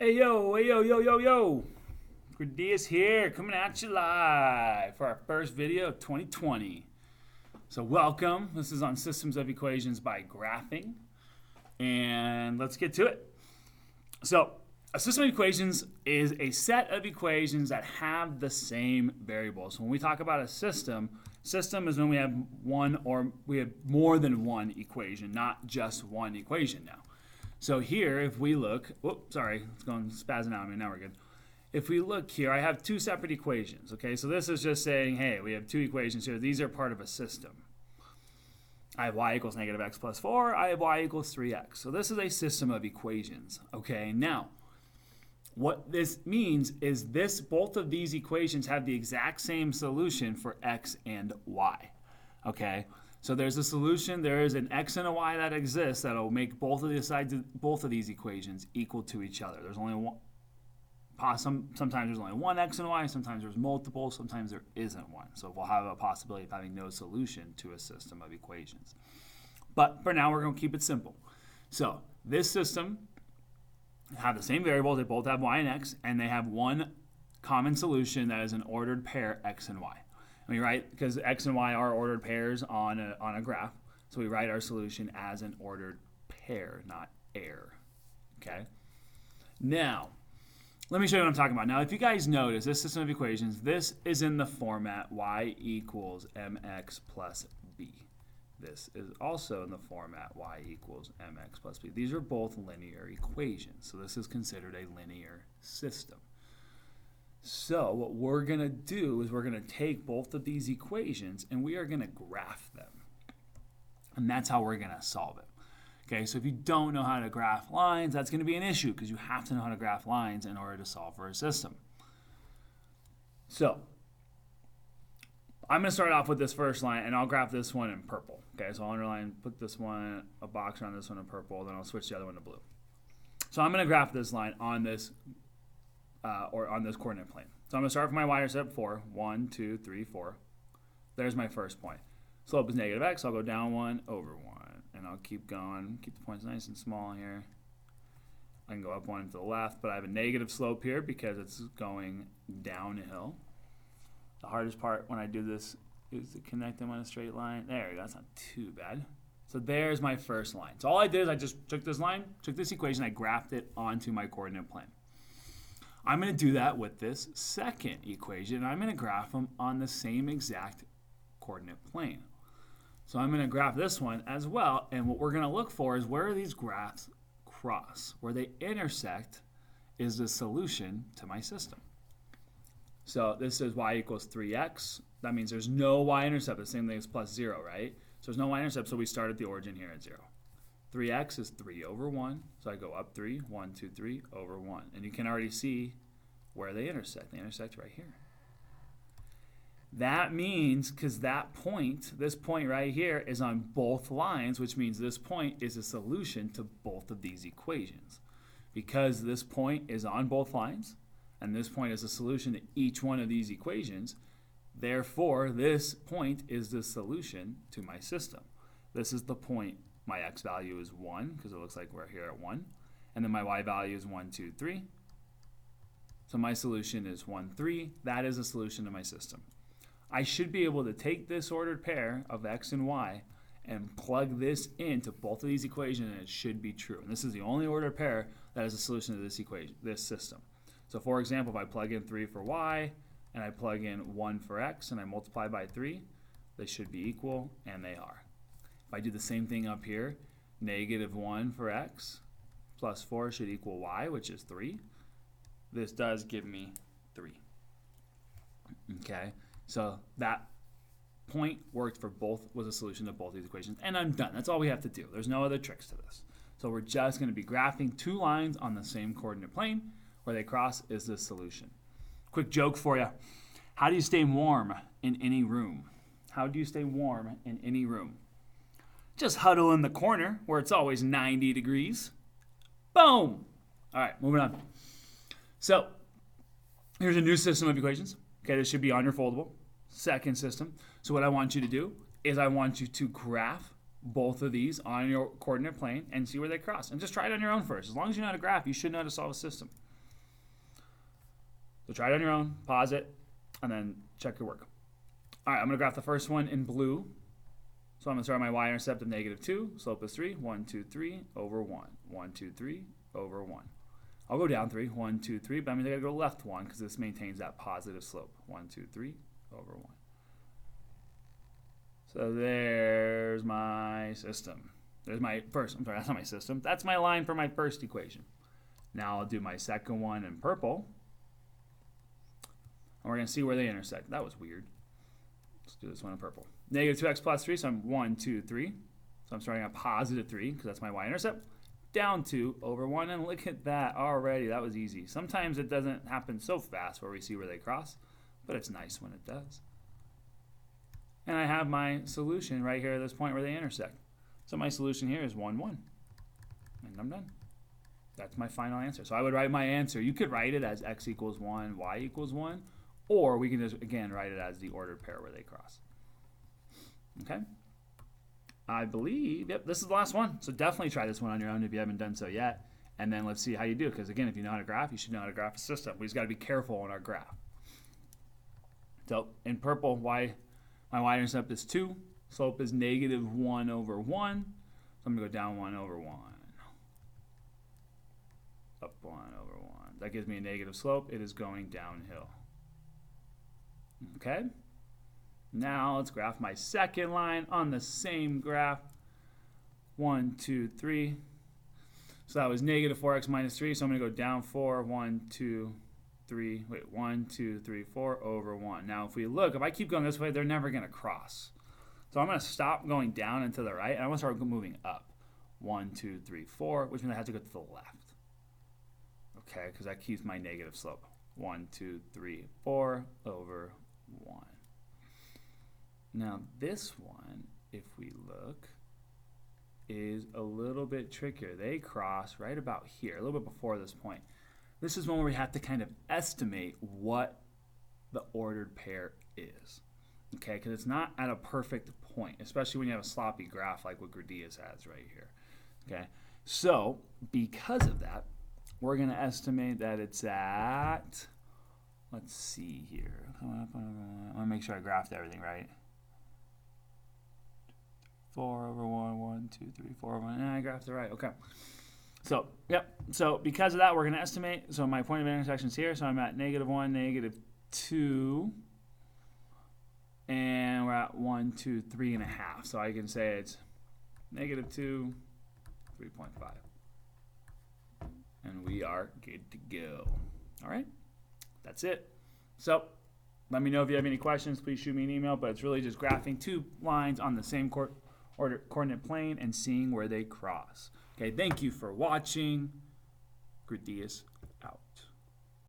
Hey yo, hey yo, yo, yo, yo. Gordias here, coming at you live for our first video of 2020. So, welcome. This is on Systems of Equations by Graphing. And let's get to it. So, a system of equations is a set of equations that have the same variables. So when we talk about a system is when we have more than one equation, not just one equation now. So here, if we look, whoops, sorry, it's going spazzing out on me. Now we're good. If we look here, I have two separate equations. Okay, so this is just saying, hey, we have two equations here. These are part of a system. I have y equals negative x plus 4. I have y equals 3x. So this is a system of equations. Okay, now what this means is both of these equations have the exact same solution for x and y. Okay, so there's a solution. There is an x and a y that exists that will make both of these equations equal to each other. There's only one. Sometimes there's only one x and y. Sometimes there's multiple. Sometimes there isn't one. So we'll have a possibility of having no solution to a system of equations. But for now, we're going to keep it simple. So this system have the same variables. They both have y and x, and they have one common solution that is an ordered pair x and y. And we write, because x and y are ordered pairs on a graph, so we write our solution as an ordered pair, not air. Okay? Now, let me show you what I'm talking about. Now, if you guys notice, this system of equations, this is in the format y equals mx plus b. This is also in the format y equals mx plus b. These are both linear equations, so this is considered a linear system. So what we're going to do is we're going to take both of these equations and we are going to graph them. And that's how we're going to solve it. Okay, so if you don't know how to graph lines, that's going to be an issue because you have to know how to graph lines in order to solve for a system. So I'm going to start off with this first line, and I'll graph this one in purple. Okay, so I'll underline, put this one, a box around this one in purple, then I'll switch the other one to blue. So I'm going to graph this line on this on this coordinate plane. So I'm going to start with my y-intercept 4. 1, 2, 3, 4. There's my first point. Slope is negative x. I'll go down 1 over 1. And I'll keep going. Keep the points nice and small here. I can go up 1 to the left, but I have a negative slope here because it's going downhill. The hardest part when I do this is to connect them on a straight line. There we go. That's not too bad. So there's my first line. So all I did is I just took this line, took this equation, I graphed it onto my coordinate plane. I'm going to do that with this second equation. I'm going to graph them on the same exact coordinate plane. So I'm going to graph this one as well, and what we're going to look for is where these graphs cross. Where they intersect is the solution to my system. So this is y equals 3x. That means there's no y-intercept. The same thing as plus 0, right? So there's no y-intercept, so we start at the origin here at 0. 3x is 3 over 1, so I go up 3, 1, 2, 3, over 1. And you can already see where they intersect. They intersect right here. That means, because this point right here is on both lines, which means this point is a solution to both of these equations. Because this point is on both lines, and this point is a solution to each one of these equations, therefore this point is the solution to my system. This is the point. My x value is 1, because it looks like we're here at 1. And then my y value is 1, 2, 3. So my solution is 1, 3. That is a solution to my system. I should be able to take this ordered pair of x and y and plug this into both of these equations, and it should be true. And this is the only ordered pair that is a solution to this equation, this system. So for example, if I plug in 3 for y, and I plug in 1 for x, and I multiply by 3, they should be equal, and they are. If I do the same thing up here, negative 1 for x plus 4 should equal y, which is 3. This does give me 3. Okay, so that point worked for both, was a solution to both these equations, and I'm done. That's all we have to do. There's no other tricks to this. So we're just going to be graphing two lines on the same coordinate plane. Where they cross is the solution. Quick joke for you. How do you stay warm in any room? How do you stay warm in any room? Just huddle in the corner where it's always 90 degrees. Boom! All right, moving on. So here's a new system of equations. Okay, this should be on your foldable. Second system. So what I want you to do is I want you to graph both of these on your coordinate plane and see where they cross. And just try it on your own first. As long as you know how to graph, you should know how to solve a system. So try it on your own, pause it, and then check your work. All right, I'm going to graph the first one in blue. So I'm going to start my y-intercept of -2. Slope is 3. 1, 2, 3 over 1. 1, 2, 3 over 1. I'll go down 3. 1, 2, 3. But I mean, I got to go left 1 because this maintains that positive slope. 1, 2, 3 over 1. So there's my system. There's my first. I'm sorry, that's not my system. That's my line for my first equation. Now I'll do my second one in purple. And we're going to see where they intersect. That was weird. Let's do this one in purple. -2x plus 3, so I'm 1, 2, 3. So I'm starting at positive 3 because that's my y-intercept. Down 2 over 1, and look at that already. That was easy. Sometimes it doesn't happen so fast where we see where they cross, but it's nice when it does. And I have my solution right here at this point where they intersect. So my solution here is 1, 1. And I'm done. That's my final answer. So I would write my answer. You could write it as x equals 1, y equals 1, or we can just, again, write it as the ordered pair where they cross. Okay? I believe, yep, this is the last one. So definitely try this one on your own if you haven't done so yet. And then let's see how you do. Because again, if you know how to graph, you should know how to graph a system. We just got to be careful on our graph. So in purple, my y-intercept is 2. Slope is -1 over 1. So I'm going to go down 1 over 1. Up 1 over 1. That gives me a negative slope. It is going downhill. Okay? Now let's graph my second line on the same graph. 1, 2, 3. So that was -4x minus 3. So I'm going to go down 4. 1, 2, 3. Wait, 1, 2, 3, 4 over 1. Now if we look, if I keep going this way, they're never going to cross. So I'm going to stop going down and to the right, and I'm going to start moving up. 1, 2, 3, 4, which means I have to go to the left. Okay, because that keeps my negative slope. 1, 2, 3, 4 over 1. Now this one, if we look, is a little bit trickier. They cross right about here, a little bit before this point. This is one where we have to kind of estimate what the ordered pair is. Okay, because it's not at a perfect point, especially when you have a sloppy graph like what Gradius has right here. Okay, so because of that, we're going to estimate that it's at, let's see here. I want to make sure I graphed everything right. 4 over 1, 1, 2, 3, 4 over 1. And I graphed it right. Okay. So, yep. So because of that, we're going to estimate. So my point of intersection is here. So I'm at -1, -2. And we're at 1, 2, 3.5. So I can say it's -2, 3.5. And we are good to go. All right? That's it. So let me know if you have any questions. Please shoot me an email. But it's really just graphing two lines on the same coordinate plane and seeing where they cross. Okay, thank you for watching. Gradius out.